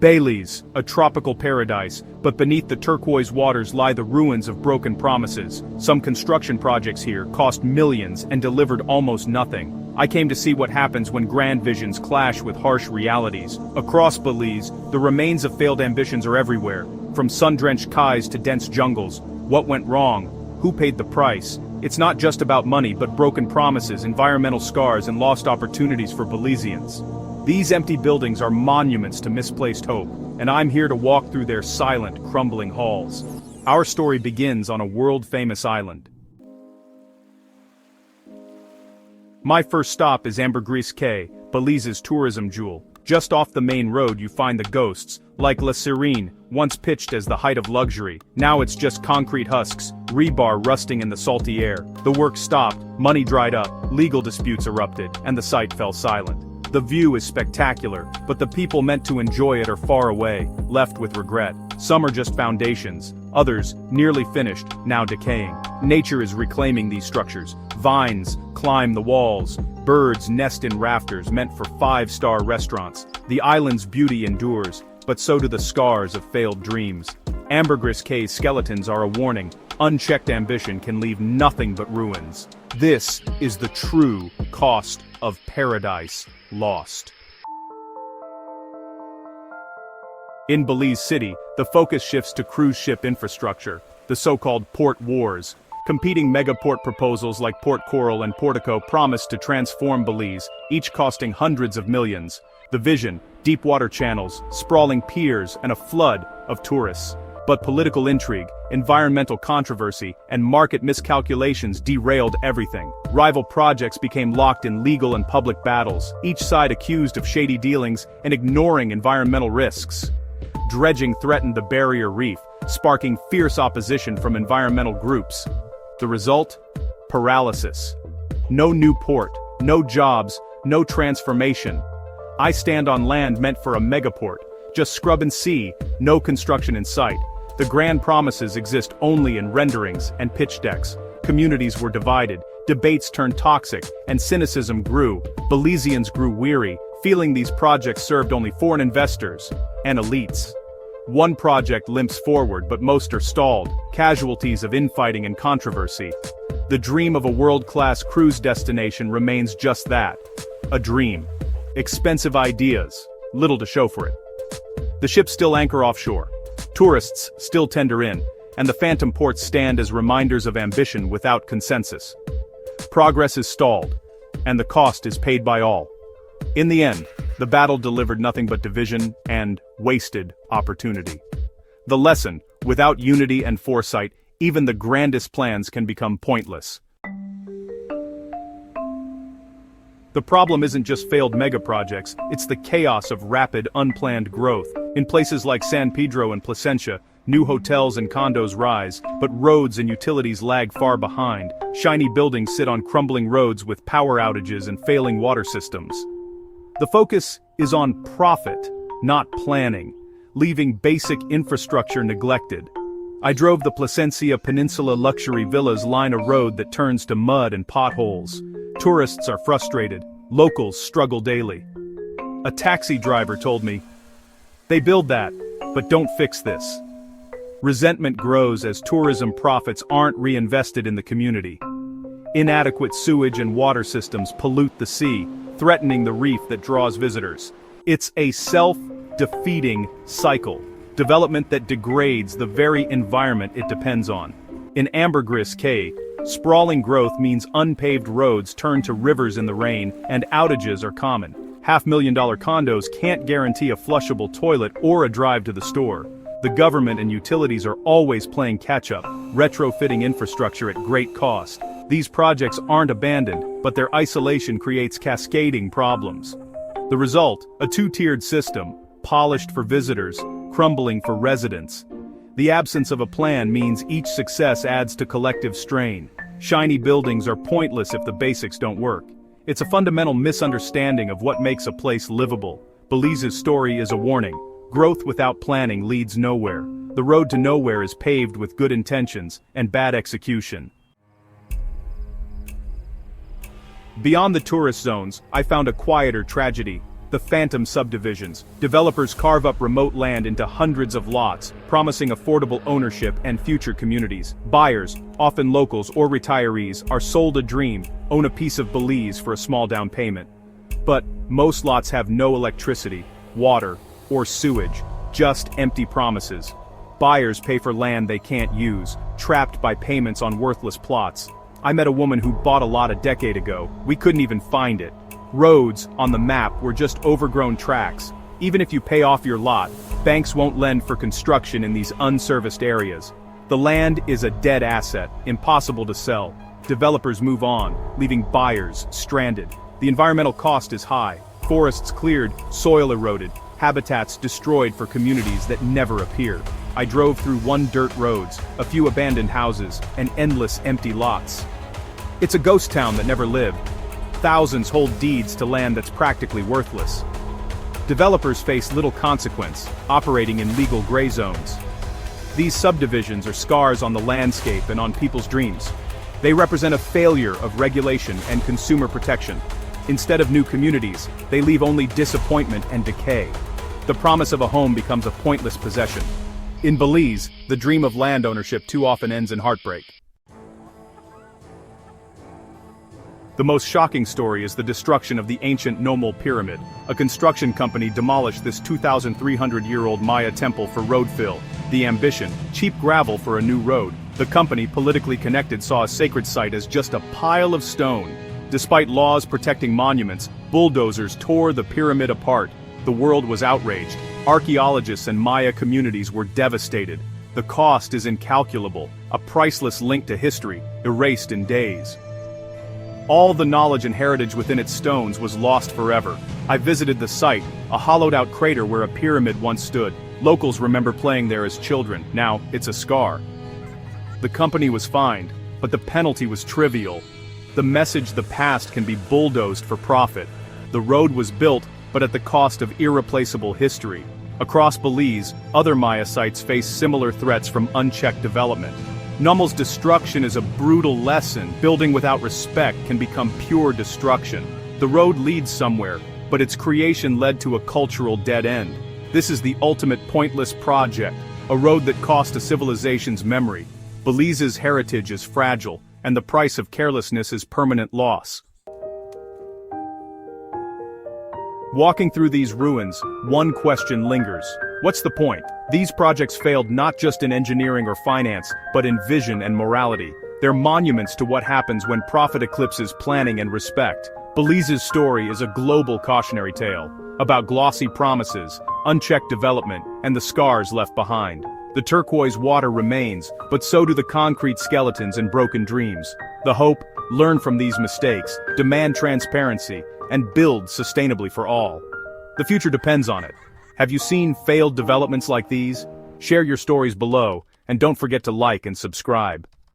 Belize, a tropical paradise, but beneath the turquoise waters lie the ruins of broken promises. Some construction projects here cost millions and delivered almost nothing. I came to see what happens when grand visions clash with harsh realities. Across Belize, the remains of failed ambitions are everywhere, from sun-drenched cayes to dense jungles. What went wrong? Who paid the price? It's not just about money, but broken promises, environmental scars, and lost opportunities for Belizeans. These empty buildings are monuments to misplaced hope, and I'm here to walk through their silent, crumbling halls. Our story begins on a world-famous island. My first stop is Ambergris Caye, Belize's tourism jewel. Just off the main road you find the ghosts, like La Serene, once pitched as the height of luxury. Now it's just concrete husks, rebar rusting in the salty air. The work stopped, money dried up, legal disputes erupted, and the site fell silent. The view is spectacular, but the people meant to enjoy it are far away, left with regret. Some are just foundations, others, nearly finished, now decaying. Nature is reclaiming these structures. Vines climb the walls, birds nest in rafters meant for five-star restaurants. The island's beauty endures, but so do the scars of failed dreams. Ambergris Caye's skeletons are a warning. Unchecked ambition can leave nothing but ruins. This is the true cost of paradise lost. In Belize City, the focus shifts to cruise ship infrastructure, the so-called port wars. Competing megaport proposals like Port Coral and Portico promise to transform Belize, each costing hundreds of millions. The vision, deep water channels, sprawling piers, and a flood of tourists. But political intrigue, environmental controversy, and market miscalculations derailed everything. Rival projects became locked in legal and public battles, each side accused of shady dealings and ignoring environmental risks. Dredging threatened the barrier reef, sparking fierce opposition from environmental groups. The result? Paralysis. No new port, no jobs, no transformation. I stand on land meant for a megaport, just scrub and see, no construction in sight. The grand promises exist only in renderings and pitch decks. Communities were divided, debates turned toxic, and cynicism grew. Belizeans grew weary, feeling these projects served only foreign investors and elites. One project limps forward, but most are stalled, casualties of infighting and controversy. The dream of a world-class cruise destination remains just that, a dream. Expensive ideas, little to show for it. The ships still anchor offshore. Tourists still tender in, and the phantom ports stand as reminders of ambition without consensus. Progress is stalled, and the cost is paid by all. In the end, the battle delivered nothing but division and wasted opportunity. The lesson, without unity and foresight, even the grandest plans can become pointless. The problem isn't just failed megaprojects, it's the chaos of rapid, unplanned growth. In places like San Pedro and Placentia, new hotels and condos rise, but roads and utilities lag far behind. Shiny buildings sit on crumbling roads with power outages and failing water systems. The focus is on profit, not planning, leaving basic infrastructure neglected. I drove the Placencia Peninsula luxury villas line a road that turns to mud and potholes. Tourists are frustrated, locals struggle daily. A taxi driver told me, "They build that, but don't fix this." Resentment grows as tourism profits aren't reinvested in the community. Inadequate sewage and water systems pollute the sea, threatening the reef that draws visitors. It's a self-defeating cycle, development that degrades the very environment it depends on. In Ambergris Caye, sprawling growth means unpaved roads turn to rivers in the rain, and outages are common. $500,000 condos can't guarantee a flushable toilet or a drive to the store. The government and utilities are always playing catch-up, retrofitting infrastructure at great cost. These projects aren't abandoned, but their isolation creates cascading problems. The result, a two-tiered system, polished for visitors, crumbling for residents. The absence of a plan means each success adds to collective strain. Shiny buildings are pointless if the basics don't work. It's a fundamental misunderstanding of what makes a place livable. Belize's story is a warning. Growth without planning leads nowhere. The road to nowhere is paved with good intentions and bad execution. Beyond the tourist zones, I found a quieter tragedy. The phantom subdivisions. Developers carve up remote land into hundreds of lots, promising affordable ownership and future communities. Buyers, often locals or retirees, are sold a dream, own a piece of Belize for a small down payment. But most lots have no electricity, water, or sewage, just empty promises. Buyers pay for land they can't use, trapped by payments on worthless plots. I met a woman who bought a lot a decade ago. We couldn't even find it. Roads, on the map, were just overgrown tracks. Even if you pay off your lot, banks won't lend for construction in these unserviced areas. The land is a dead asset, impossible to sell. Developers move on, leaving buyers stranded. The environmental cost is high. Forests cleared, soil eroded, habitats destroyed for communities that never appear. I drove through one-dirt roads, a few abandoned houses, and endless empty lots. It's a ghost town that never lived. Thousands hold deeds to land that's practically worthless. Developers face little consequence, operating in legal gray zones. These subdivisions are scars on the landscape and on people's dreams. They represent a failure of regulation and consumer protection. Instead of new communities, they leave only disappointment and decay. The promise of a home becomes a pointless possession. In Belize, the dream of land ownership too often ends in heartbreak. The most shocking story is the destruction of the ancient Nomul Pyramid. A construction company demolished this 2,300-year-old Maya temple for road fill. The ambition, cheap gravel for a new road. The company, politically connected, saw a sacred site as just a pile of stone. Despite laws protecting monuments, bulldozers tore the pyramid apart. The world was outraged. Archaeologists and Maya communities were devastated. The cost is incalculable, a priceless link to history, erased in days. All the knowledge and heritage within its stones was lost forever. I visited the site, a hollowed-out crater where a pyramid once stood. Locals remember playing there as children. Now, it's a scar. The company was fined, but the penalty was trivial. The message: the past can be bulldozed for profit. The road was built, but at the cost of irreplaceable history. Across Belize, other Maya sites face similar threats from unchecked development. Nomul's destruction is a brutal lesson. Building without respect can become pure destruction. The road leads somewhere, but its creation led to a cultural dead end. This is the ultimate pointless project, a road that cost a civilization's memory. Belize's heritage is fragile, and the price of carelessness is permanent loss. Walking through these ruins, one question lingers. What's the point? These projects failed not just in engineering or finance, but in vision and morality. They're monuments to what happens when profit eclipses planning and respect. Belize's story is a global cautionary tale, about glossy promises, unchecked development, and the scars left behind. The turquoise water remains, but so do the concrete skeletons and broken dreams. The hope: learn from these mistakes, demand transparency, and build sustainably for all. The future depends on it. Have you seen failed developments like these? Share your stories below, and don't forget to like and subscribe.